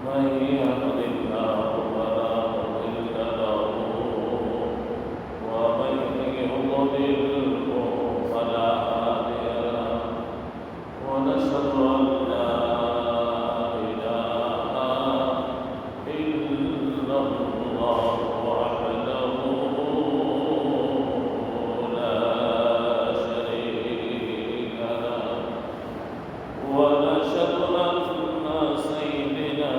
من يهد الله فلا مضل له ومن يضلله فلا هادي له ونشهد أن لا إله إلا الله وحده لا شريك له ونشهد أن سيدنا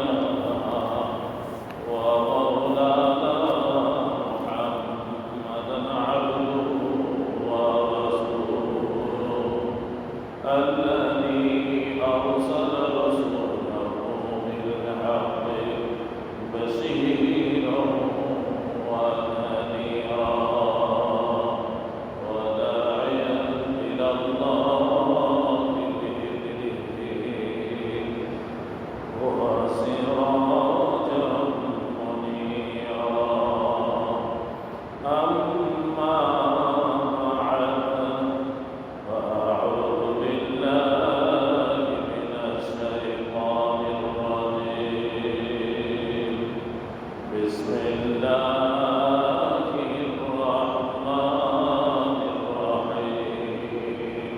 ومولانا محمدا عبده ورسوله الذي أرسل رسوله بالحق بشيرا ونذيرا وداعيا إلى الله بإذنه وسراجا منيرا أما بعد فأعوذ بالله من الشيطان الرجيم بسم الله الرحمن الرحيم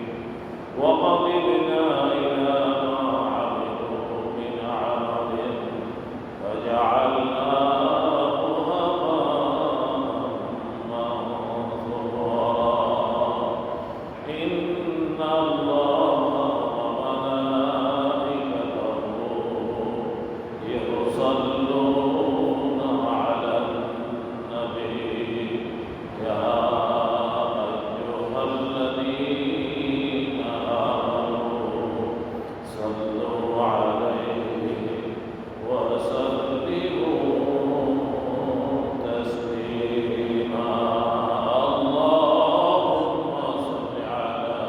وقضينا إلى ما عملوا من عمل فجعلناه هباء منثورا إن الله وملائكته يصلون على النبي يا أيها الذين آمنوا صلوا عليه وسلموا تسليما اللهم صل على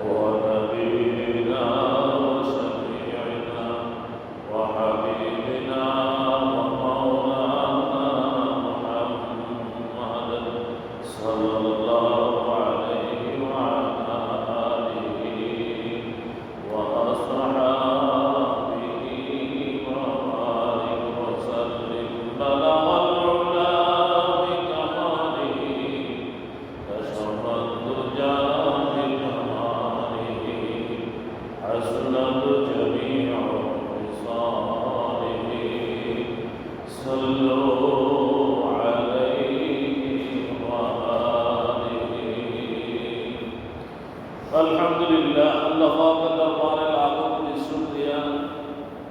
ونبينا وشفيعنا وحبيبنا ومولانا محمد صلى الله عليه وعلى آله وأصحابه وبارك وسلم بلغ العلا بكماله كشف الدجى بكماله حسنت جميع خصاله صلوا عليه وآله الحمد لله আল্লাহ পাকের দরবারে লাখো কোটি শুকরিয়া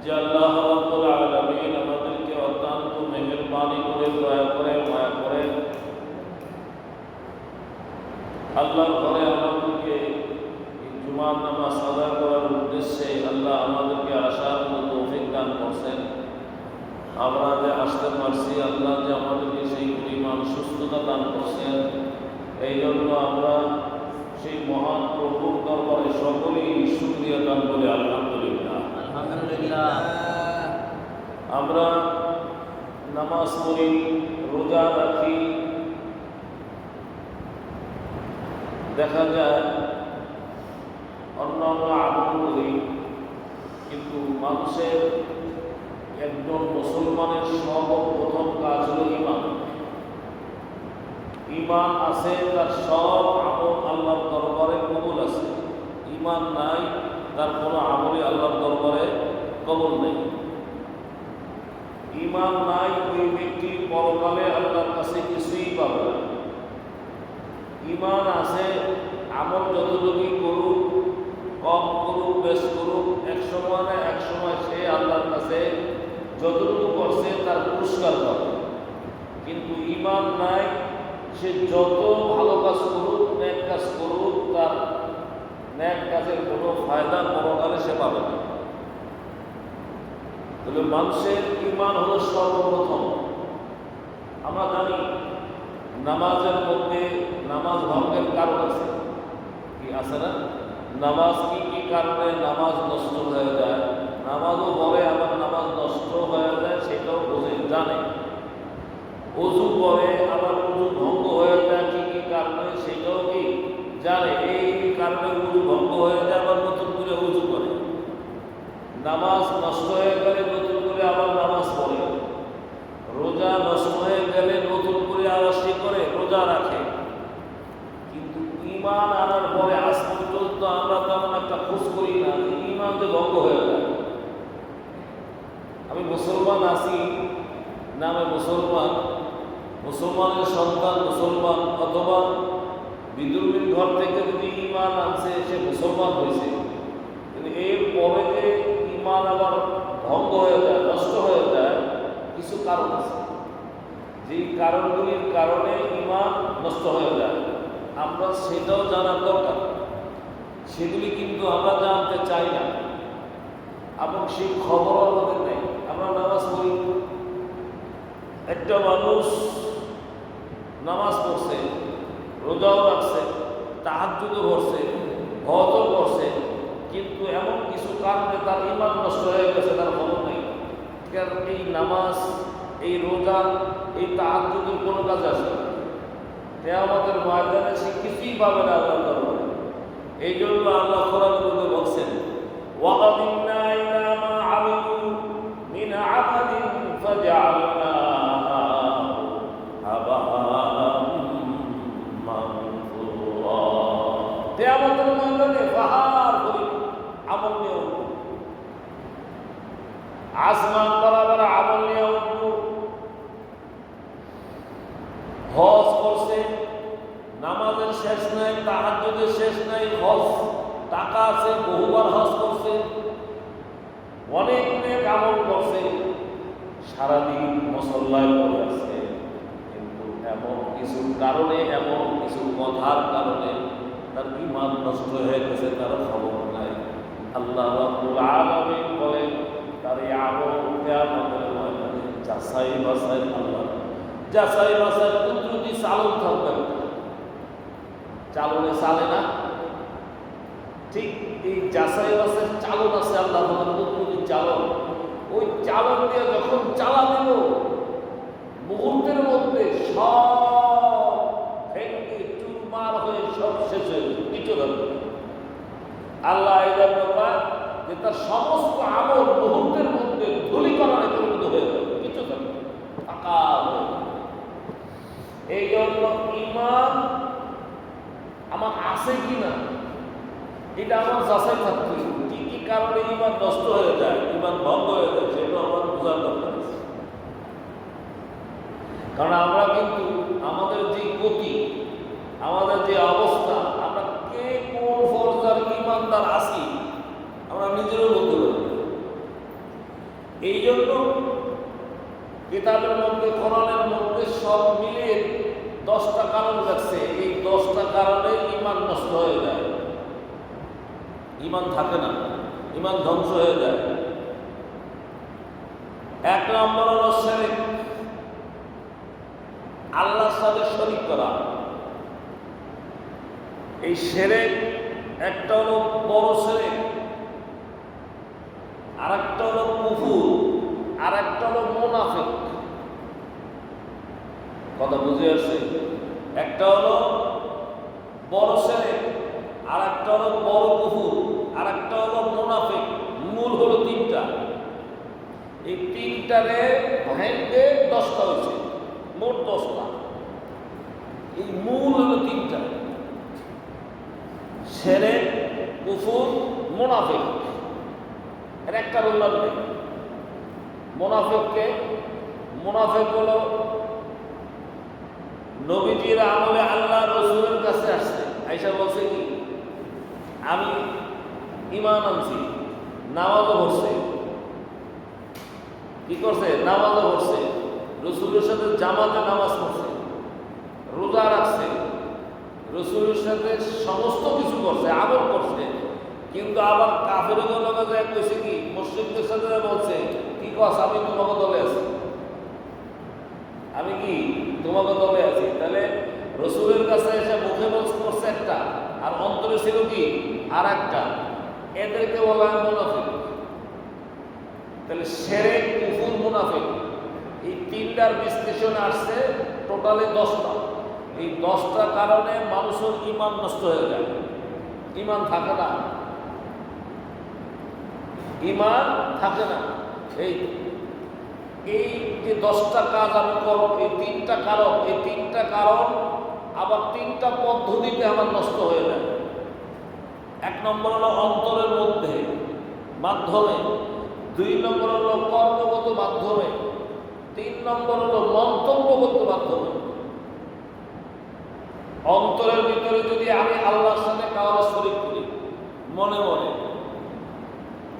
যে আল্লাহ রাব্বুল আলামিন আমাদেরকে অত্যন্ত মেহেরবানি করে দয়া করে মায়া করে আল্লাহর ঘরে আমাদেরকে জুমার নামাজ আদায় করার উদ্দেশ্যে আল্লাহ আমাদেরকে আসার মতো তৌফিক দান করছেন। আমরা যে আসতে পারছি আল্লাহ যে আমাদেরকে সেই পরিমাণ সুস্থতা দান করছেন, এই জন্য আমরা সেই মহান প্রভুর দরবারে সকলেই শুকরিয়া দান বলে আলহামদুলিল্লাহ। আলহামদুলিল্লাহ। আমরা নামাজ পড়ি, রোজা রাখি, দেখা যায় অন্যান্য আমল করি, কিন্তু মানুষের একজন মুসলমানের সর্বপ্রথম কাজ হল ঈমান। ঈমান আছে, তার সব আমল আল্লাহর দরবারে কবুল আছে। ঈমান নাই, তার কোনো আমলই আল্লাহর দরবারে কবুল নেই। ঈমান নাই, ওই ব্যক্তি পরকালে আল্লাহর কাছে কিছুই পাবে না। ঈমান আছে, আমল যতটুকুই করুক, কম করুক, বেশ করুক, এক সময় না এক সময় সে আল্লাহর কাছে যতটুকু করছে তার পুরস্কার পাবে। কিন্তু ঈমান নাই, সে যত ভালো কাজ করুক, নেক কাজ করুক, তার নেক কাজের কোনো ফায়দা পরকালে সে পাবে না। তবে মানুষের ঈমান হলো সর্বপ্রথম। আমরা জানি নামাজের মধ্যে নামাজ ভঙ্গের কারণ আছে, কি আছে না? নামাজ কি কি কারণে নামাজ নষ্ট হয়ে যায়, নামাজও পড়ে আবার নামাজ নষ্ট হয়ে যায় সেটাও বোঝে, জানে। ওযু করে আবার ওযু ভঙ্গ হয়ে যায় কি কি কারণে সেটাও কি জানে। এই কারণে ওযু ভঙ্গ হয়ে যায়, আবার নতুন করে ওযু করে। নামাজ নষ্ট হয়ে গেলে নতুন করে আবার নামাজ পড়ে, রোজা নষ্ট হয়ে গেলে নতুন করে আবার সে করে রোজা রাখে। কিন্তু ঈমান আনার পরে আজ পর্যন্ত আমরা তেমন একটা খোঁজ করি না যে ঈমান যে ভঙ্গ হয়ে যায়। আমি মুসলমান আছি নামে মুসলমান, মুসলমানের সন্তান মুসলমান, অথবা বিদ্রোহীর ঘর থেকে যদি ঈমান আনছে সে মুসলমান হয়েছে, কিন্তু এর পরে যে ঈমান আবার ভঙ্গ হয়ে যায়, নষ্ট হয়ে যায়, কিছু কারণ আছে। যেই কারণগুলির কারণে ঈমান নষ্ট হয়ে যায় আমরা সেটাও জানার দরকার। সেগুলি কিন্তু আমরা জানতে চাই না এবং সেই খবর আমাদের নেই। আমরা নামাজ পড়ি, একটা মানুষ নামাজ পড়ছে, রোজাও রাখছে, তাহাজ্জুদও করছে, হজও করছে, কিন্তু এমন কিছু কারণে তার ঈমান নষ্ট হয়ে গেছে, তার খবর নেই। কারণ এই নামাজ, এই রোজা, এই তাহাজ্জুদের কোনো কাজ আসে না। কিয়ামতের ময়দানে সে কিছুই পাবে না আল্লাহর দরবারে। এই জন্য আল্লাহ কোরআনের মধ্যে বলছেন, ওয়াকাদিমনা ইলা মা আমিলু মিন আমালিন ফাজআলনাহু হাবাআন মানসুরা। কিয়ামতের ময়দানে পাহাড় ভরি আমল নিয়ে উঠব, আসমান বরাবর আমল নিয়ে উঠব। হজ করছে, নামাজের শেষ নাই, তাহাজ্জুদের শেষ নাই, হজ টাকা আছে, বহুবার হজ করছে, অনেক অনেক আমল করছে, সারাদিন মুসল্লায় পড়ে আছে, কিন্তু এমন কিছু কারণে, এমন কিছু কথার কারণে তার ঈমান নষ্ট হয়ে গেছে, তার খবর নাই। আল্লাহ রাব্বুল আলামিন বলেন, তার এই আমল কিয়ামতের ময়দানে যাচাই বাছাই, আল্লাহ যাচাই বাছাই কুদরতি চালন থাকবে। চালনে চালে না, ঠিক এই যাচাই বাছাই চালন আছে আল্লাহ কুদরতি চালন। ওই চালন দিয়ে যখন চালা দিল, মুহূর্তের মধ্যে সব ভেঙে চুরমার হয়ে সব শেষ হয়ে কিছু থাকবে। আল্লাহ এই জন্য পায় যে তার সমস্ত আমল মুহূর্তের মধ্যে ধূলিকরণে পরিণত হয়ে যাবে, কিছু থাকবে ফাঁকা হয়ে যাবে। এই জন্য ঈমান আমার আছে কিনা এটা আমার যাচাই থাকতে, কি কি কারণে ঈমান নষ্ট হয়ে যায়, ঈমান ভঙ্গ হয়ে যায়, সেটা আমার বোঝার দরকার আছে। কারণ আমরা কিন্তু আমাদের যে গতি, আমাদের যে অবস্থা, আমরা কে কোন ফরজার ঈমানদার আছি আমরা নিজেরও বলতে পারি। এই জন্য কিতাবের মধ্যে, কোরআনের মধ্যে সব মিলিয়ে 10টা কারণ লাগছে। এই 10টা কারণে ঈমান নষ্ট হয়ে যায়, ঈমান থাকে না, ঈমান ধ্বংস হয়ে যায়। 1 নম্বর হলো শিরক, আল্লাহর সাথে শরীক করা। এই শিরক একটা হলো বড় শিরক, আর একটা হলো কুফর, আর একটা হলো মুনাফিক। কথা বুঝে আসছে? একটা হলো বড় শিরক, আর একটা হলো বড় কুফর, আর একটা হলো মুনাফিক। মূল হলো 3টা। এই 3টারে ভাঙে 10টা হয়েছে, মোট 10টা। এই মূল হলো 3টা: শিরক, কুফর, মুনাফিক। এর একটা বললাম নেই। মুনাফিককে, মুনাফিক হলো নবীজির আমলে আল্লাহ রসুলের কাছে আসছে, আয়েশা বলছে কি, আমি ঈমান আনছি, নামাজও পড়ছে, কি করছে, নামাজও পড়ছে, রসুলের সাথে জামাতে নামাজ পড়ছে, রোজা রাখছে, রসুলের সাথে সমস্ত কিছু করছে, আমল করছে, কিন্তু আবার কাফের লোকে কইছে কি, মুশরিকদের সাথে বলছে কি কস, আমি তোমাকে দলে আছি, আমি কি তোমাকে দলে আছি। তাহলে রসুলের কাছে এসে মুখে করছে একটা, আর অন্তরে ছিল কি আর একটা। এদেরকে বলা হয় মুনাফিক। তাহলে শিরক, কুফর, মুনাফিক, এই 3টার বিশ্লেষণে আসছে টোটালি 10টা। এই 10টা কারণে মানুষের ঈমান নষ্ট হয়ে যায়, ঈমান থাকে না। ঈমান থাকে না। এই এই যে 10টা কাজ আমি করব, এই 3টা কারণ, এই 3টা কারণ আবার 3টা পদ্ধতিতে আমার নষ্ট হয়ে যায়। 1 নম্বর হলো অন্তরের মধ্যে মাধ্যমে, 2 নম্বর হলো কর্মগত মাধ্যমে, 3 নম্বর হলো মন্তব্যগত মাধ্যমে। অন্তরের ভিতরে যদি আমি আল্লাহর সাথে কাউকে শরীক করি মনে মনে,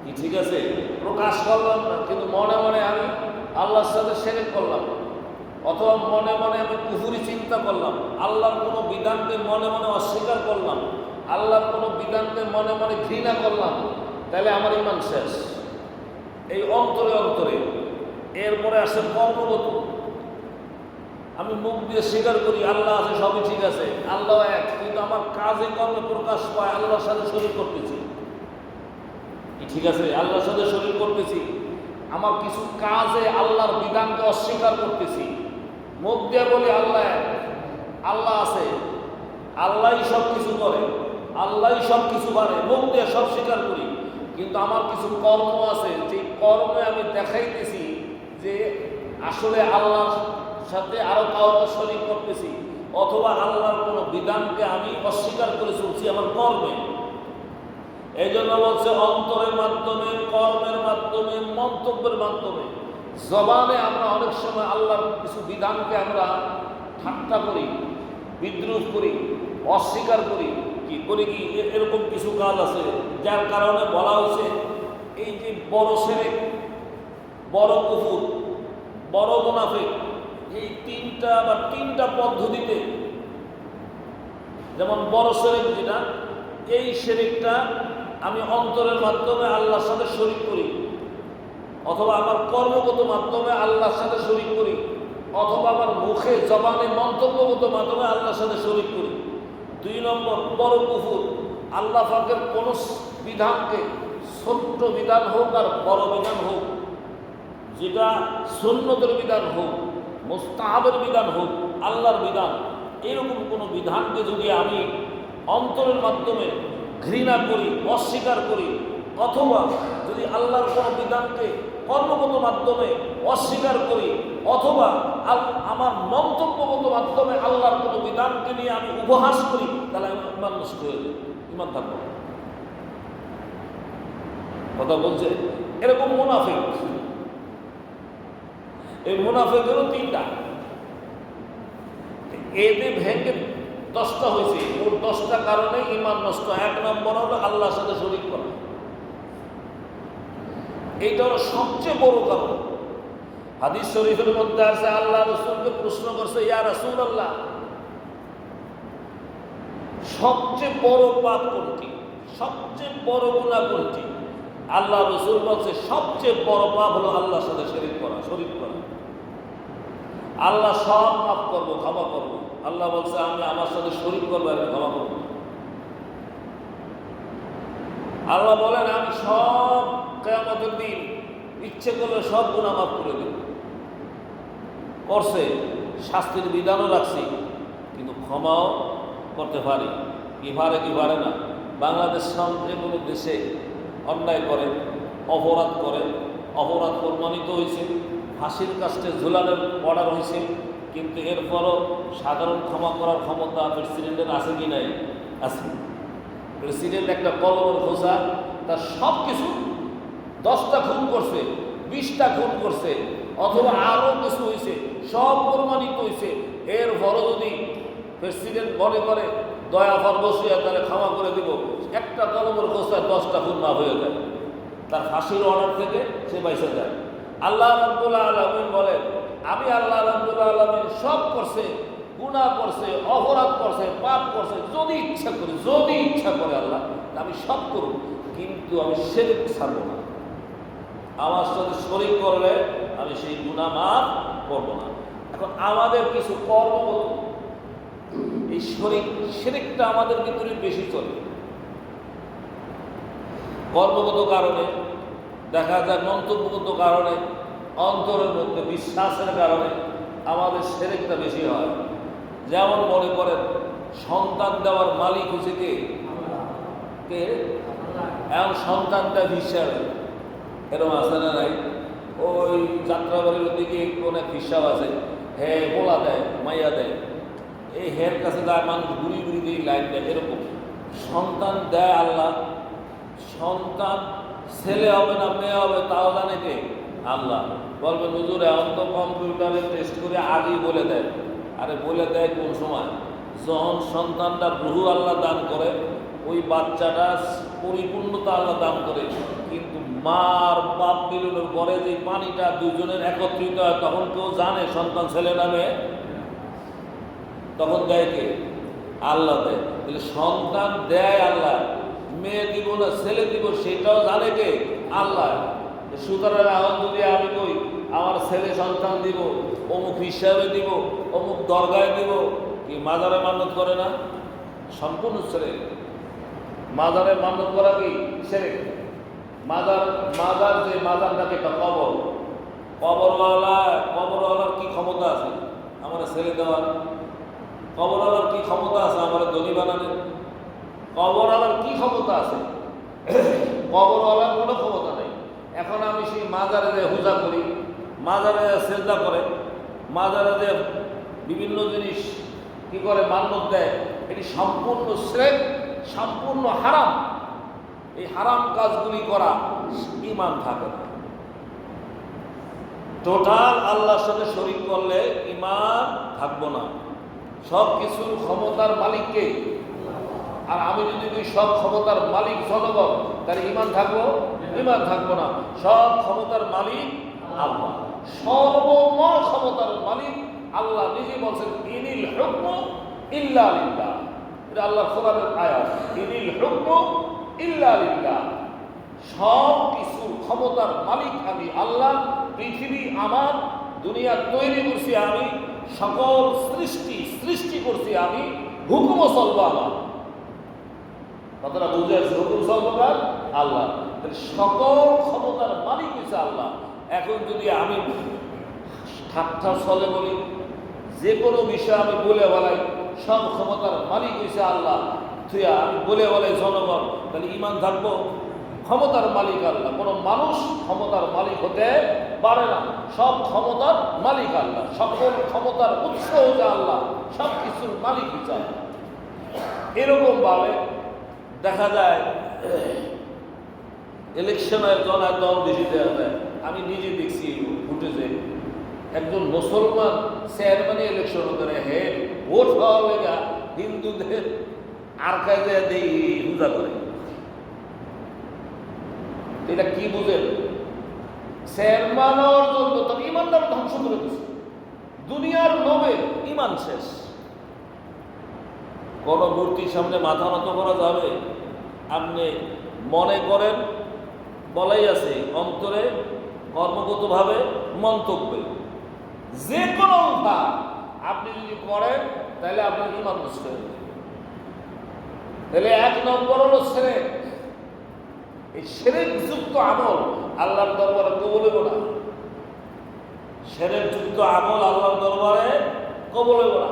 কি ঠিক আছে, প্রকাশ করলাম না, কিন্তু মনে মনে আমি আল্লাহর সাথে শিরক করলাম, অথবা মনে মনে আমি কুফরি চিন্তা করলাম, আল্লাহর কোনো বিধানকে মনে মনে অস্বীকার করলাম, আল্লাহর কোনো বিধানকে মনে মনে ঘৃণা করলাম, তাহলে আমার ঈমান শেষ। এই অন্তরে অন্তরে। এরপরে আসে কর্মগত। আমি মুখ দিয়ে স্বীকার করি আল্লাহ আছে, সবই ঠিক আছে, আল্লাহ এক, কিন্তু আমার কাজে কর্মে প্রকাশ পায় আল্লাহর সাথে শরীক করতেছি। ঠিক আছে, আল্লাহর সাথে শরীক করতেছি, আমার কিছু কাজে আল্লাহর বিধানকে অস্বীকার করতেছি। মুখ দিয়ে বলি আল্লাহ এক, আল্লাহ আছে, আল্লাহই সব কিছু করে, আল্লাহই সব কিছু পারে, মুখ দিয়ে সব স্বীকার করি, কিন্তু আমার কিছু কর্ম আছে, যে কর্মে আমি দেখাইতেছি যে আসলে আল্লাহর সাথে আরো কাউকে শরীক করতেছি, অথবা আল্লাহর কোনো বিধানকে আমি অস্বীকার করে চলছি আমার কর্মে। এই জন্য বলছে অন্তরের মাধ্যমে, কর্মের মাধ্যমে, মন্তব্যের মাধ্যমে। জবানে আমরা অনেক সময় আল্লাহর কিছু বিধানকে আমরা ঠাট্টা করি, বিদ্রুপ করি, অস্বীকার করি, কি করি কি এরকম কিছু কাজ আছে, যার কারণে বলা হয়েছে এই যে বড় শিরক, বড় কুফর, বড় মুনাফিক, এই 3টা পদ্ধতিতে। যেমন বড় শিরক যেটা, এই শিরকটা আমি অন্তরের মাধ্যমে আল্লাহর সাথে শরীক করি, অথবা আমার কর্মগত মাধ্যমে আল্লাহর সাথে শরীক করি, অথবা আমার মুখে জবানে মন্তব্যগত মাধ্যমে আল্লাহর সাথে শরীক করি। 2 নম্বর বড় কুফর, আল্লাহ পাকের কোন বিধানকে, ছোট্ট বিধান হোক আর বড় বিধান হোক, যেটা সুন্নতের বিধান হোক, মুস্তাহাবের বিধান হোক, আল্লাহর বিধান, এরকম কোনো বিধানকে যদি আমি অন্তরের মাধ্যমে ঘৃণা করি, অস্বীকার করি, অথবা যদি আল্লাহর কোনো বিধানকে কর্মগত মাধ্যমে অস্বীকার করি, অথবা আমার মন্তব্যগত মাধ্যমে আল্লাহর কোনো বিধানকে নিয়ে আমি উপহাস করি, তাহলে আমি ইমান নষ্ট হয়ে যাই, ইমান থাকবো। কথা বলছে এরকম মুনাফিক। এই মুনাফিকেরও 3টা, এদের ভেঙে 10টা হয়েছে, ওর 10টা কারণে ইমান নষ্ট। 1 নম্বর হলো আল্লাহর সাথে শরীক করা, এইটা হলো সবচেয়ে বড় কারণ। হাদিস শরীফের মধ্যে আছে, আল্লাহ রাসূলকে প্রশ্ন করছে, ইয়া রাসূলুল্লাহ, সবচেয়ে বড় পাপ কোনটি, সবচেয়ে বড় গুনাহ কোনটি? আল্লাহ রাসূল বলছে সবচেয়ে বড় পাপ হলো আল্লাহর সাথে শরীক করা, শরীক করা। আল্লাহ সব মাফ করবো, ক্ষমা করবো। আল্লাহ বলছে আমি আমার সাথে শরীক করবো, আমি ক্ষমা করবো। আল্লাহ বলেন আমি সব কিয়ামতের দিন ইচ্ছে করলে সব গুনাহ মাফ করে দেব। করছে, শাস্তির বিধানও রাখছি, কিন্তু ক্ষমাও করতে পারি। কি পারে কি পারে না? বাংলাদেশ যে কোনো দেশে অন্যায় করে, অপরাধ করে, অপরাধ প্রমাণিত হয়েছে, ফাঁসির কাস্টে ঝুলানোর অর্ডার হয়েছে, কিন্তু এরপরও সাধারণ ক্ষমা করার ক্ষমতা প্রেসিডেন্টের আছে কি নাই? আছে। প্রেসিডেন্ট একটা কলমের খোঁজা, তার সব কিছু 10টা খুন করছে, 20টা খুন করছে, অথবা আরও কিছু হয়েছে, সব প্রমাণিত হয়েছে, এরপরও যদি প্রেসিডেন্ট মনে করে দয়া বসিয়া তারা ক্ষমা করে দিব, একটা কলমের খোঁজা 10টা খুন না হয়ে যায়, তার ফাঁসির অর্ডার থেকে সে বাইসে যায়। আল্লাহ রাব্বুল আলামিন বলেন আমি আল্লাহ রাব্বুল আলামিন সব করছে, গুনাহ করছে, অপরাধ করছে, পাপ করছে, যদি ইচ্ছা করে আল্লাহ আমি সব করব, কিন্তু আমি শিরক ছাড়ব না। আমার সাথে শরীক করলে আমি সেই গুনাহ মাফ করব না। এখন আমাদের কিছু কর্মগত এই শিরকটা আমাদের ভিতরে বেশি চলে। কর্মগত কারণে দেখা যায়, মন্তব্যগত কারণে, অন্তরের মধ্যে বিশ্বাসের কারণে আমাদের শিরকটা বেশি হয়। যেমন মনে করেন সন্তান দেওয়ার মালিক হচ্ছে কে? এখন সন্তানটা হিসাবে এরকম আছে না নাই? ওই যাত্রাবাড়ির দিকে অনেক হিসাব আছে, হ্যাঁ বলা দেয়, মাইয়া দেয়, এই হের কাছে যায় মানুষ ঘুরি ঘুরি দিয়ে লাইন দেয়। এরকম সন্তান দেয় আল্লাহ। সন্তান ছেলে হবে না মেয়ে হবে তাও জানে কে? আল্লাহ। বলবে হুজুর এখন তো কম্পিউটারে টেস্ট করে আগেই বলে দেয়। আরে বলে দেয় কোন সময়? যখন সন্তানটা রুহু আল্লাহ দান করে, ওই বাচ্চাটা পরিপূর্ণতা আল্লাহ দান করে। কিন্তু মার বাপ মিলনের পরে যে পানিটা দুজনের একত্রিত হয়, তখন কেউ জানে সন্তান ছেলে না মেয়ে? তখন দেয় কে? আল্লাহ দেয়। তাহলে সন্তান দেয় আল্লাহ, মেয়ে দিব না ছেলে দিব সেটাও জানে কে? আল্লাহ। সুতরাং এখন যদি আমি কই আমার ছেলে সন্তান দিব, অমুক হিসাবে দিব, অমুক দরগায় দিব, কি মাজারে মান্যত করে না? সম্পূর্ণ ছেলে। মাজারে মান্যত করা কি ছেলে? মাজার মাজার যে মাজারটাকে একটা কবর, কবরওয়ালার কি ক্ষমতা আছে আমার ছেলে দেওয়ার? কবরওয়ালার কি ক্ষমতা আছে আমার ধনী বানানোর? কবরওয়ালার কি ক্ষমতা আছে? কবরওয়ালার কোনো ক্ষমতা নেই। এখন আমি সেই মাজারে যে হুজা করি, মাজারে সেজদা করে, মাজারে যে বিভিন্ন জিনিস কি করে মান্যত দেয়, এটি সম্পূর্ণ শ্রেক, সম্পূর্ণ হারাম। এই হারাম কাজগুলি করা ঈমান থাকে না। টোটাল আল্লাহর সাথে শরীক করলে ঈমান থাকবো না। সব কিছুর ক্ষমতার মালিককে। আর আমি যদি বলি সব ক্ষমতার মালিক জনগণ, তাহলে ঈমান থাকবো? ঈমান থাকবো না। সব ক্ষমতার মালিক আল্লাহ, সর্বময় ক্ষমতার মালিক আল্লাহ নিজে বলছেন ইনিল হুকমু ইল্লা লিল্লাহ। এটা আল্লাহর কোরআনের আয়াত, ইনিল হুকমু ইল্লা লিল্লাহ। সব কিছুর ক্ষমতার মালিক আমি আল্লাহ। পৃথিবী আমার, দুনিয়া তৈরি করছি আমি, সকল সৃষ্টি করছি আমি, হুকুমও চলবো আমার। কথাটা বুঝে আসছে? হুকুম চলবার আল্লাহ। সকল ক্ষমতার মালিক হচ্ছে আল্লাহ। এখন যদি আমি ঠাট্টা ছলে বলি, যে কোনো বিষয় আমি বলে বলাই সব ক্ষমতার মালিক হয়েছে আল্লাহ, তুই আমি বলে বলাই জনগণ, তাহলে ঈমান থাকবো? ক্ষমতার মালিক আল্লাহ, কোনো মানুষ ক্ষমতার মালিক হতে পারে না। সব ক্ষমতার মালিক আল্লাহ, সকল ক্ষমতার উৎস হচ্ছে আল্লাহ, সব কিছুর মালিক হচ্ছে আল্লাহ। এরকম ভাবে দেখা যায় ইলেকশনের জনায় দল বেশি দেওয়া যায়। আমি নিজে দেখছি ফুটেজে একজন মুসলমান চেয়ারম্যানে ইলেকশন করে, হে ভোট হওয়ার লেগা হিন্দুদের আর কাজে দেই পূজা করে। এটা কি বুঝেন? চেয়ারম্যানের জন্য তার ইমানদার ধ্বংস করে দিচ্ছে। দুনিয়ার লোভে ইমান শেষ। কোন মূর্তির সামনে মাথা নত করা যাবে? আপনি মনে করেন বলাই আছে, অন্তরে কর্মগতভাবে মন্তব্যে যে কোনো উপায় আপনি যদি করেন তাহলে আপনার ইমান নষ্ট হয়ে যাবে। তাহলে এক নম্বর হলো শিরক। এই শিরক যুক্ত আমল আল্লাহর দরবারে কবুল হবে না। শিরক যুক্ত আমল আল্লাহর দরবারে কবুল হবে না।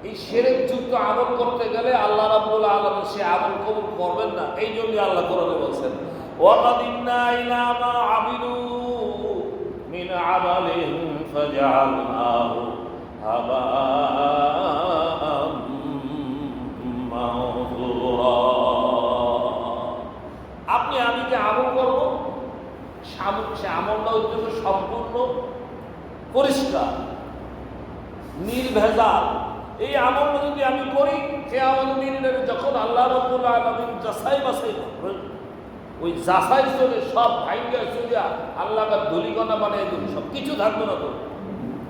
এই শিরক যুক্ত আমল করতে গেলে আল্লাহ রাব্বুল আলামিন সে আমল কবুল করবেন না। এই জন্য আল্লাহ কোরআনে বলছেন, ওয়াকাদিমনা ইলা মা আমিলু মিন আমালিন ফাজআলনাহু হাবাআম মানসুরা। আপনি আমি যে আমল করব, সে আমলটা হচ্ছে সম্পূর্ণ পরিষ্কার, নির্ভেজাল। এই আমল যদি আমি করি, কিয়ামতের দিনে যখন আল্লাহ রাব্বুল আলামিন যাচাই বাছাই করবেন, ওই যাচাই চলে সব ভাইঙ্গা চলে আল্লাহকে ধুলিকণা বানিয়ে দেবে, সব কিছু থাকবে না, তো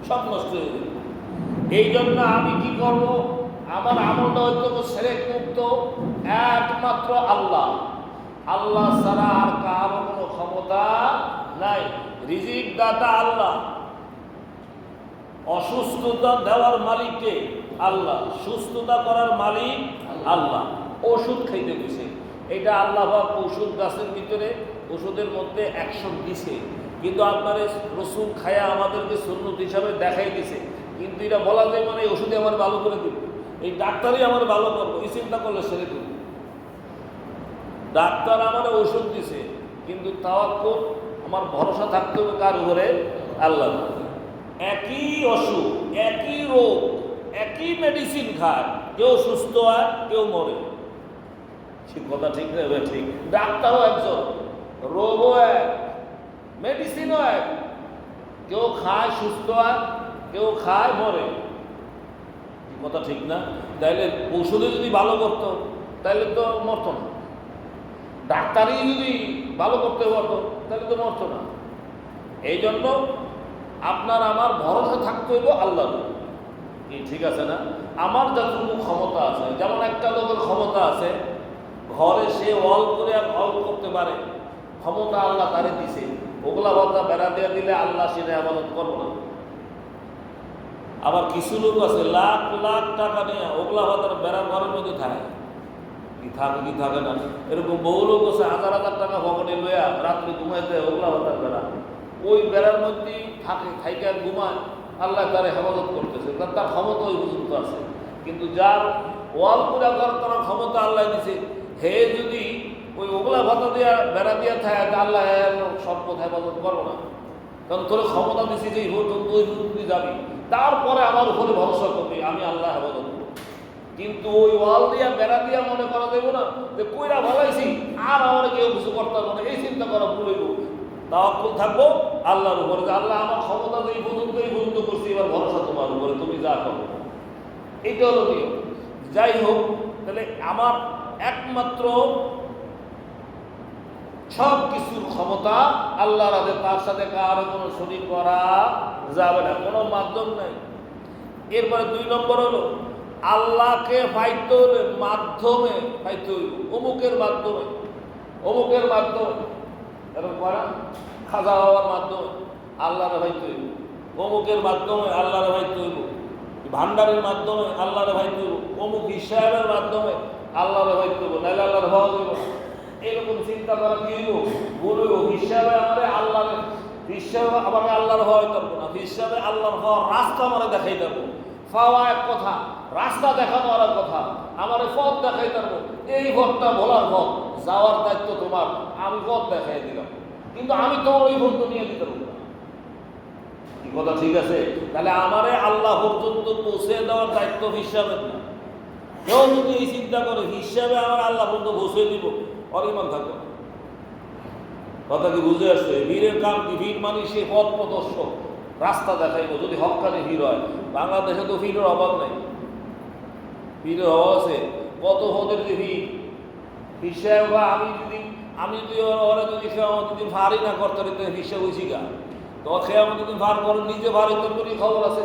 সব নষ্ট হয়ে যাবে। এই জন্য আমি কি করব? আমার আমলটা হয়তো শিরক মুক্ত, একমাত্র আল্লাহ। আল্লাহ ছাড়া আর কারো কোনো ক্ষমতা নাই। রিজিক দাতা আল্লাহ, অসুস্থতা দেওয়ার মালিককে আল্লাহ, সুস্থতা করার মালিক আল্লাহ। ওষুধ খাইতে দিছে, এটা আল্লাহ পাক ওষুধ গাছের ভিতরে ওষুধের মধ্যে অ্যাকশন দিছে, কিন্তু আপনার রসুল খায়া আমাদেরকে সুন্নত হিসাবে দেখাই দিছে। কিন্তু এটা বলা যায় মানে ওষুধে আমার ভালো করে দিবে, এই ডাক্তারই আমার ভালো করবো, এই চিন্তা করলে সেরে দেবে। ডাক্তার আমার ওষুধ দিছে, কিন্তু তাওয়াক্কুল তোমার ভরসা থাকতে হবে কার উপরে? আল্লাহ। একই অসুখ, একই রোগ, একই মেডিসিন খায়, কেউ সুস্থ হয়, কেউ মরে। ঠিক কথা ঠিক নেবে? ঠিক। ডাক্তারও একজন, রোগও এক, মেডিসিনও এক। কেউ খায় সুস্থ হয়, কেউ খায় মরে। কথা ঠিক না? তাইলে ঔষধে যদি ভালো করতো তাহলে তো মরতো না। ডাক্তারই যদি ভালো করতে পারতো তাহলে তো মরতো না। এই জন্য আপনার আমার ভরসা থাকতে হইব আল্লাহর। কি ঠিক আছে না? আমার যতটুকু ক্ষমতা আছে, যেমন একটা লোকের ক্ষমতা আছে ঘরে সে ওয়াল করে আর ওয়াল করতে পারে, ক্ষমতা আল্লাহ তারে দিছে, ওগুলা কথা বেড়া দিয়ে দিলে আল্লাহ সেটা আবাদত করবো না। আবার কিছু লোক আছে লাখ লাখ টাকা নিয়ে ওগুলা হতার বেড়া ঘরের মধ্যে থাকে, কি থাকে কি থাকে না। এরকম বহু লোক আছে হাজার হাজার টাকা পকেটে লইয়া রাত্রে ঘুমাইতে ওগুলা হতার বেড়া, ওই বেড়ার মধ্যেই থাকে, থাইকে আর ঘুমায়, আল্লাহ তারে হেফাজত করতেছে, তার ক্ষমতা ওই পর্যন্ত আছে। কিন্তু যার ওয়াল পুরা করার ক্ষমতা আল্লাহ দিছে, হে যদি ওই ওগুলা ভাতা দিয়া বেড়া দিয়া থাকে, আল্লাহ সম্পদ হেফাজত করবো না। কারণ তোর ক্ষমতা দিছি যে ওই পর্যন্ত যাবি, তারপরে আমার উপরে ভরসা করবি, আমি আল্লাহ হেফাজত করবো। কিন্তু ওই ওয়াল দিয়া বেড়া দিয়া মনে করা দেবো না যে কইরা ভালাইছি আর আমার কেউ কিছু করতে পারবো না, এই চিন্তা করা ভুলইব। তাওয়াক্কুল থাকবো আল্লাহর উপরে, যে আল্লাহ আমার ক্ষমতা এই পর্যন্ত করছি, এবার ভরসা তোমার উপরে, তুমি যা করো। এইটা হলো নিয়ম। যাই হোক, তাহলে আমার একমাত্র সব কিছুর ক্ষমতা আল্লাহর হাতে, তার সাথে কারো কোনো শরীক করা যাবে না, কোনো মাধ্যম নাই। এরপরে 2 নম্বর হলো আল্লাহকে পাইতে হলে মাধ্যমে পাইতে হইব, অমুকের মাধ্যমে, অমুকের মাধ্যমে, এরকম করা খাজা হওয়ার মাধ্যমে আল্লাহরে পাইতে হইব, অমুকের মাধ্যমে আল্লাহরে পাইতে হইব, ভান্ডারের মাধ্যমে আল্লাহরে পাইতে হইব, অমুক হিসাবের মাধ্যমে আল্লাহরে পাইতে হইব, নাইলে আল্লাহর হওয়া হইব। এরকম চিন্তা করা কি হইব? ভুল হইব। হিসাবে আমাদের আল্লাহর, হিসাবে আমাকে আল্লাহর হওয়াই পারবো না, হিসাবে আল্লাহর হওয়ার রাস্তা আমরা দেখাই দেবো। পাওয়া এক কথা, রাস্তা দেখানো আর এক কথা। আমার পথ দেখাই পারবো, এই পথটা ভোলার পথ, যাওয়ার দায়িত্ব তোমার, আমি পথ দেখাই দিলাম, কিন্তু আমি তোমার ওই পথ নিয়ে দিতে পারবো না। কি কথা ঠিক আছে? তাহলে আমারে আল্লাহ পর্যন্ত পৌঁছে দেওয়ার দায়িত্ব হিসাবের না। কেউ যদি এই চিন্তা করে হিসাবে আমার আল্লাহ পর্যন্ত পৌঁছে দিব, অরিমান থাকবো। কথা কি বুঝে আসছে? বীরের কাম কি? বীর মানে সে পথ প্রদর্শক, রাস্তা দেখাইব। যদি হক্কানি ভিড় হয়, বাংলাদেশে তো ভিড়ের অভাব নাই, ভিড়ের অভাব আছে। কত হদের যে ভিড়, হিসাব বা আমি যদি ওরা যদি আমার যদি ভারই না করতে পারি হিসাব হয়েছি গা, তো খেয়ামত যদি ভার করে নিজে ভার হইতে করি খবর আছে।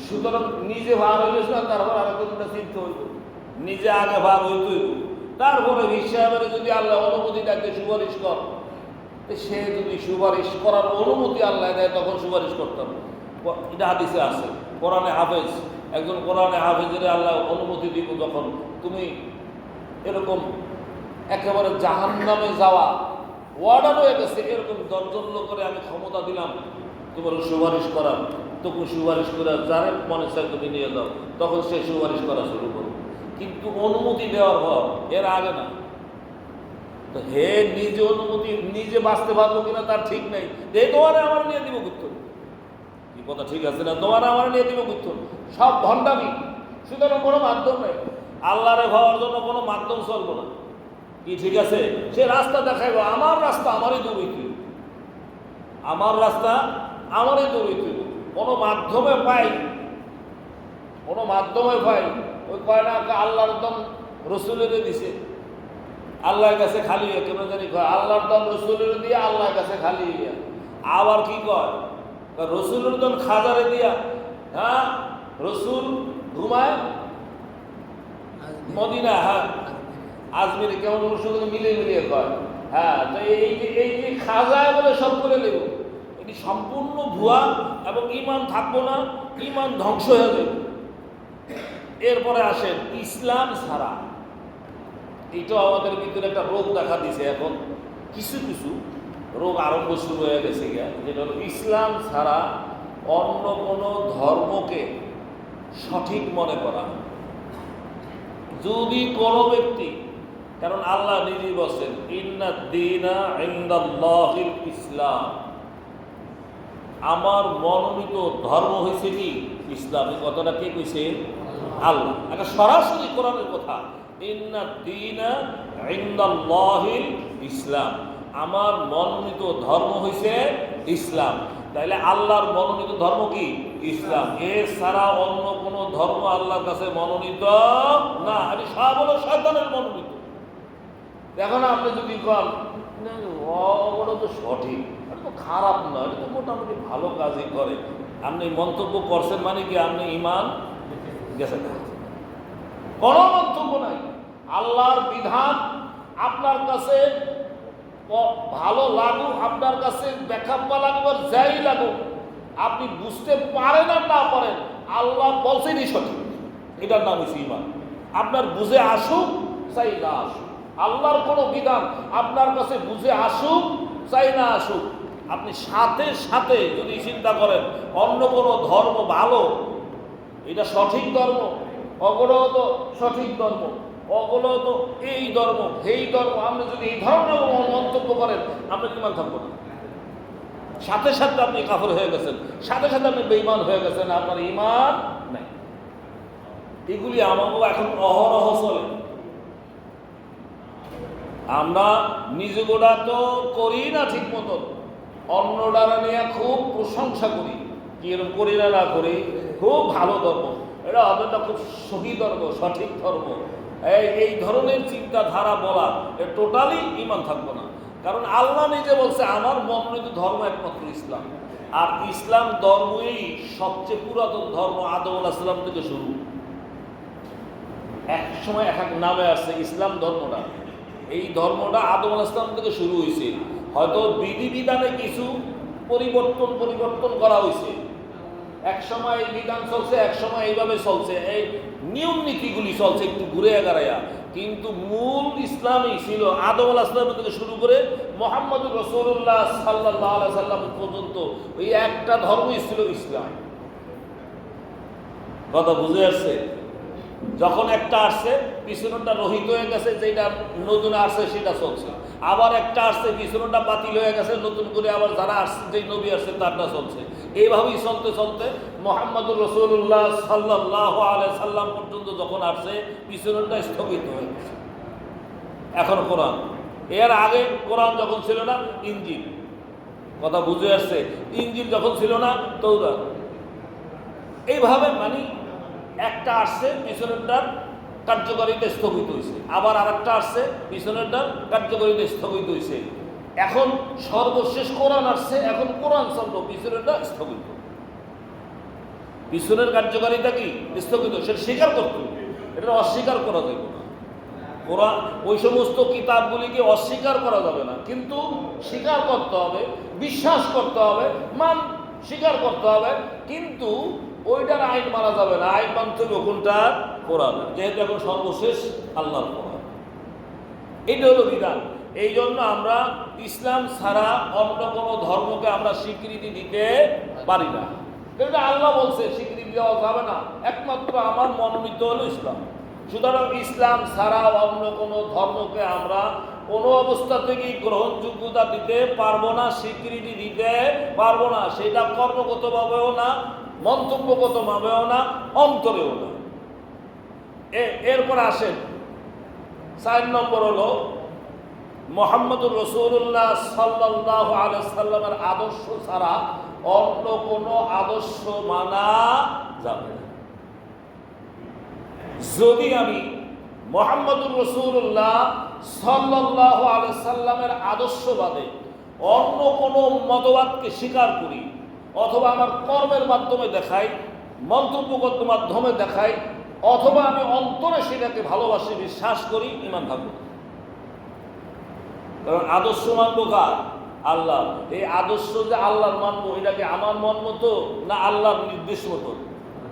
সুতরাং নিজে ভার হইলে না, তারপর আরেকটা চিন্তা হইব, নিজে আগে ভার হইতে হইব, তারপরে হিসাবের যদি আল্লাহ অনুমতি তাকে সুপারিশ কর, সে যদি সুপারিশ করার অনুমতি আল্লাহ দেয় তখন সুপারিশ করতাম। এটা হাদিসে আছে। কোরআনে হাফেজ, একজন কোরআনে হাফেজের আল্লাহ অনুমতি দিব যখন তুমি এরকম একেবারে জাহান্নামে যাওয়া ওয়ার্ডার হয়ে গেছে, এরকম দরজন্য করে আমি ক্ষমতা দিলাম তোমার সুপারিশ করার, তখন সুপারিশ করে যারে মনে চায় তুমি নিয়ে যাও, তখন সে সুপারিশ করা শুরু করো। কিন্তু অনুমতি দেওয়ার পর, এর আগে না। তো হে নিজে অনুমতি, নিজে বাঁচতে পারবো কিনা তার ঠিক নেই, যে তোমারে আমার নিয়ে দিব করতো। কি কথা ঠিক আছে না? তোমার আমার নিয়ে দিব করতো, সব ভণ্ডামি। সুতরাং কোনো মাধ্যম নেই, আল্লাহরে হওয়ার জন্য কোনো মাধ্যম চলবো না। কি ঠিক আছে? সে রাস্তা দেখাইব, আমার রাস্তা আমারই দূর হইতে, আমার রাস্তা আমারই দূর হইতে। কোনো মাধ্যমে পাই, কোনো মাধ্যমে পাই, ওই কয় না আল্লাহর দম রসুলের দিছে, আল্লাহর কাছে খালি কেন জানি কয়, আল্লাহর দম রসুলের দিয়ে আল্লাহর কাছে খালি। আবার কি কয়, রসুলের দম খাজারে দিয়া, হ্যাঁ রসুল ঘুমায় মদিনা, হ্যাঁ আজমিরে, কেমন রসুল মিলিয়ে মিলিয়ে কয়। হ্যাঁ, তো এই যে খাজায় বলে সব করে নেব, এটি সম্পূর্ণ ভুয়া এবং ইমান থাকবো না, ইমান ধ্বংস হয়ে যাবে। এরপরে আসেন ইসলাম ছাড়া, এইটাও আমাদের ভিতরে একটা রোগ দেখা দিছে। এখন কিছু কিছু রোগ আরম্ভ শুরু হয়ে গেছে, যেটা হলো ইসলাম ছাড়া অন্য কোনো ধর্মকে সঠিক মনে করা। যদি কোনো ব্যক্তি কারণ আল্লাহ নিজেই বলছেন ইন্নাদ দীনা ইনদাল্লাহিল ইসলাম, আমার মনোনীত ধর্ম হয়েছে কি ইসলাম। এই কথাটা কে কইছে? আল্লাহ। একটা সরাসরি কোরআনের কথা, ইন্নাদ দীনা ইনদাল্লাহিল ইসলাম, আমার মনোনীত ধর্ম হয়েছে ইসলাম। তাইলে আল্লাহর মনোনীত ধর্ম কি? ইসলাম। এছাড়া অন্য কোন ধর্ম আল্লাহর কাছে মনোনীত না, আমি সব হলো শয়তানের মনোনীত। এখন আপনি যদি কন ওগুলো তো সঠিক, এটা তো খারাপ নয়, এটা তো মোটামুটি ভালো কাজই করে, আপনি মন্তব্য করছেন মানে কি আপনি ঈমান গেছেন? কোনো মন্তব্য নাই। আল্লাহর বিধান আপনার কাছে ভালো লাগুক, আপনার কাছে ব্যাখ্যা লাগুক, যাই লাগুক, আপনি বুঝতে পারেন আর না পারেন, আল্লাহ বলছেনই সঠিক, এটার নাম হচ্ছে ঈমান। আপনার বুঝে আসুক চাই না আসুক, আল্লাহর কোনো বিধান আপনার কাছে বুঝে আসুক চাই না আসুক, আপনি সাথে সাথে যদি চিন্তা করেন অন্য কোনো ধর্ম ভালো, এটা সঠিক ধর্ম, ওগুলো তো সঠিক ধর্ম, ওগুলো তো এই ধর্ম এই ধর্ম, আপনি যদি এই ধরনের মন্তব্য করেন আপনার ঈমান থাকবে না, সাথে সাথে আপনি কাফের হয়ে গেছেন, সাথে সাথে আপনি বেঈমান হয়ে গেছেন, আপনার ঈমান নাই। এগুলি আমাকেও এখন অহরহ চলে। আমরা নিজেগুলা তো করি না ঠিক মতো, অন্যরা নিয়ে খুব প্রশংসা করি, কি এরকম করি না করি, খুব ভালো ধর্ম, এটা আমাদেরটা খুব সহি ধর্ম, সঠিক ধর্ম, এই ধরনের চিন্তাধারা বলা টোটালি ঈমান থাকবো না। কারণ আল্লাহ নিজে বলছে আমার মনোনীত ধর্ম একমাত্র ইসলাম, আর ইসলাম ধর্মই সবচেয়ে পুরাতন ধর্ম, আদম আলাইহিস সালাম থেকে শুরু। এক সময় এক এক নামে আসছে ইসলাম ধর্মটা, এই ধর্মটা আদম আলাইহিস সালাম থেকে শুরু হয়েছে, হয়তো বিধিবিধানে কিছু পরিবর্তন করা হয়েছে, এক সময় এই বিধান চলছে, এক সময় এইভাবে চলছে, এই নিয়ম নীতিগুলি চলছে একটু ঘুরে এগারাইয়া, কিন্তু মূল ইসলামই ছিল আদম আলাইহিস সালাম থেকে শুরু করে মুহাম্মদুর রাসূলুল্লাহ সাল্লাল্লাহু আলাইহি সাল্লাম পর্যন্ত ওই একটা ধর্মই ছিল ইসলাম। কথা বুঝে আসছে? যখন একটা আসছে পিছনটা রহিত হয়ে গেছে, যেটা নতুন আসছে সেটা চলছে, আবার একটা আসছে পিছনটা বাতিল হয়ে গেছে, নতুন করে আবার যারা আসছে, যেই নবী আসছে তারটা চলছে, এইভাবেই চলতে চলতে মুহাম্মদুর রাসূলুল্লাহ সাল্লাল্লাহু আলাইহি সাল্লাম পর্যন্ত যখন আসছে পিছনটা স্থগিত হয়ে গেছে। এখন কোরআন, এর আগে কোরআন যখন ছিল না ইনজিল, কথা বুঝে আসছে, ইনজিল যখন ছিল না তৌরাত, এইভাবে মানে একটা আসছে পিছনেরটার কার্যকারিতা স্থগিত হয়েছে, আবার আরেকটা আসছে পিছনেরটার কার্যকারিতা স্থগিত হয়েছে, এখন সর্বশেষ কোরআন আসছে, এখন কোরআন চললো, পিছনেরটা স্থগিত, পিছনের কার্যকারিতা কি স্থগিত, সেটা স্বীকার করতে হবে, এটা অস্বীকার করা যাবে না। কোরআন ওই সমস্ত কিতাবগুলিকে অস্বীকার করা যাবে না, কিন্তু স্বীকার করতে হবে, বিশ্বাস করতে হবে, স্বীকার করতে হবে, কিন্তু ওইটার আইন মানা যাবে না, আইন মানতে হবে কোনটা? কোরআন, যেহেতু এখন সর্বশেষ আল্লাহর কোরআন, এটা হলো বিধান। এই জন্য আমরা ইসলাম ছাড়া অন্য কোনো ধর্মকে আমরা স্বীকৃতি দিতে পারি না, এটা আল্লাহ বলছে স্বীকৃতি দেওয়া যাবে না, একমাত্র আমার মনোনীত হলো ইসলাম। সুতরাং ইসলাম ছাড়া অন্য কোনো ধর্মকে আমরা কোনো অবস্থা থেকেই গ্রহণযোগ্যতা দিতে পারবো না, স্বীকৃতি দিতে পারবো না, সেটা কর্মগতভাবেও না, মন্তব্যগতভাবেও না, অন্তরেও না। এরপর আসেন 4 নম্বর হলো মুহাম্মদুর রাসূলুল্লাহ সাল্লাল্লাহু আলাইহি সাল্লামের আদর্শ ছাড়া অন্য কোনো আদর্শ মানা যাবে না। যদি আমি মুহাম্মদুর রাসূলুল্লাহ সাল্লাল্লাহু আলাইহি সাল্লামের আদর্শ বাদে অন্য কোনো মতবাদকে স্বীকার করি, অথবা আমার কর্মের মাধ্যমে দেখাই, মন্তব্যগত মাধ্যমে দেখাই, অথবা আমি অন্তরে সেটাকে ভালোবাসি, বিশ্বাস করি, ঈমান থাকবে। কারণ আদর্শ মানবো কার? আল্লাহ। এই আদর্শ যে আল্লাহর মানবো, এটাকে আমার মন মতো না আল্লাহর নির্দেশ মতো?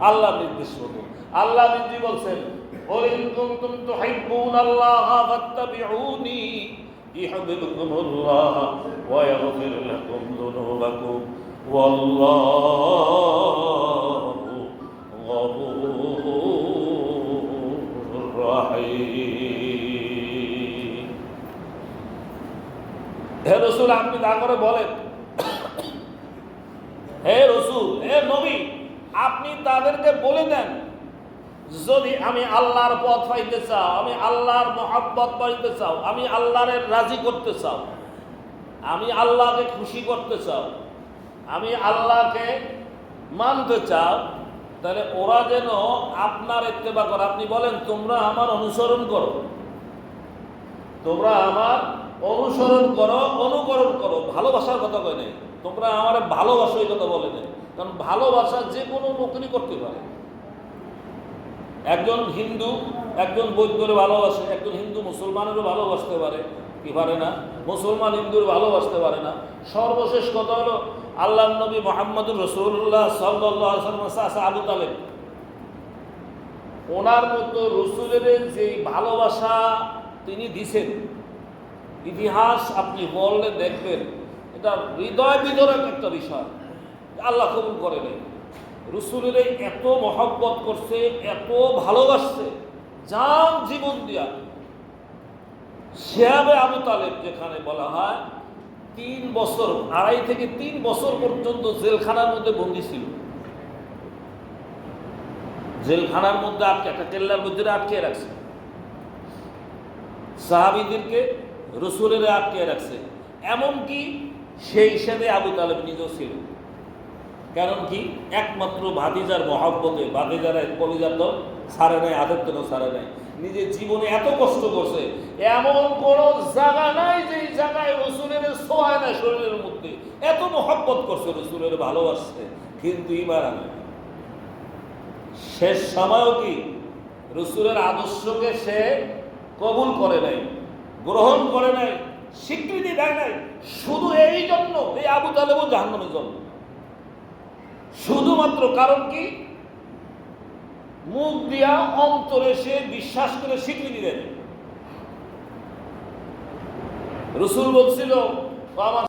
আল্লাহর নির্দেশ মতো। আল্লাহ নিজে বলছেন قل إن كنتم تحبون الله فاتبعوني يحببكم الله ويغفر لكم ذنوبكم والله غفور رحيم। রসুল আপনি তা করে বলেন, হে রসুল, হে নবী, আপনি তাদেরকে বলে দেন, যদি আমি আল্লাহর পথ পাইতে চাও, আমি আল্লাহর মহব্বত পাইতে চাও, আমি আল্লাহর রাজি করতে চাও, আমি আল্লাহকে খুশি করতে চাও, আমি আল্লাহকে মানতে চাও, তাহলে ওরা যেন আপনার ইত্তেবা করে। আপনি বলেন তোমরা আমার অনুসরণ করো, তোমরা আমার অনুসরণ করো, অনুকরণ করো। ভালোবাসার কথা কয় নাই, তোমরা আমার ভালোবাসো এই কথা বলে নেই। কারণ ভালোবাসা যে কোনো লোকেরই করতে পারে। একজন হিন্দু একজন বৌদ্ধরে ভালোবাসে, একজন হিন্দু মুসলমানেরও ভালোবাসতে পারে, কি পারে না? মুসলমান হিন্দুর ভালোবাসতে পারে না। সর্বশেষ কথা হলো আল্লাহ নবী মুহাম্মদুর রাসূলুল্লাহ সাল্লাল্লাহু আলাইহি ওয়াসাল্লাম আবু তালেব, ওনার মতো রসুলের যে ভালোবাসা তিনি দিছেন, ইতিহাস আপনি বললে দেখবেন এটা হৃদয় বিদরক একটা বিষয়। আল্লাহ কবুল করে নেই। রসুলের এত মহব্বত করছে, এত ভালোবাসছে, জান জীবন দিয়া। শিহাবে আবু তালেব, যেখানে বলা হয় 3 বছর, 2.5 থেকে 3 বছর পর্যন্ত জেলখানার মধ্যে বন্দী ছিল। জেলখানার মধ্যে আটকে, একটা কেল্লার মধ্যে আটকে রাখছে, সাহাবীদেরকে রসুলের আটকে রাখছে। এমনকি সেই হিসেবে আবু তালেব নিজেও ছিল। কারণ কি? একমাত্র ভাতিজার মহব্বতে, ভাতিজার কলিজার তো ছাড়ে নাই, আদের তো ছাড়ে নাই। নিজের জীবনে এত কষ্ট করছে, এমন কোন জায়গা নাই যে জায়গায় রসুলের ছোঁয়ায় না শরীরের মধ্যে। এত মহব্বত করছে, রসুলের ভালোবাসছে, কিন্তু ইমান আনে। শেষ সময়ও কি রসুলের আদর্শকে সে কবুল করে নাই, গ্রহণ করে নাই, স্বীকৃতি দেয় নাই। শুধু এই জন্য এই আবু তালেবও জাহান্নামের জন্য, শুধুমাত্র কারণ কি? মুখ দিয়া অন্তরে সে বিশ্বাস করে স্বীকৃতি দেয়। রসুল বলছিল আমার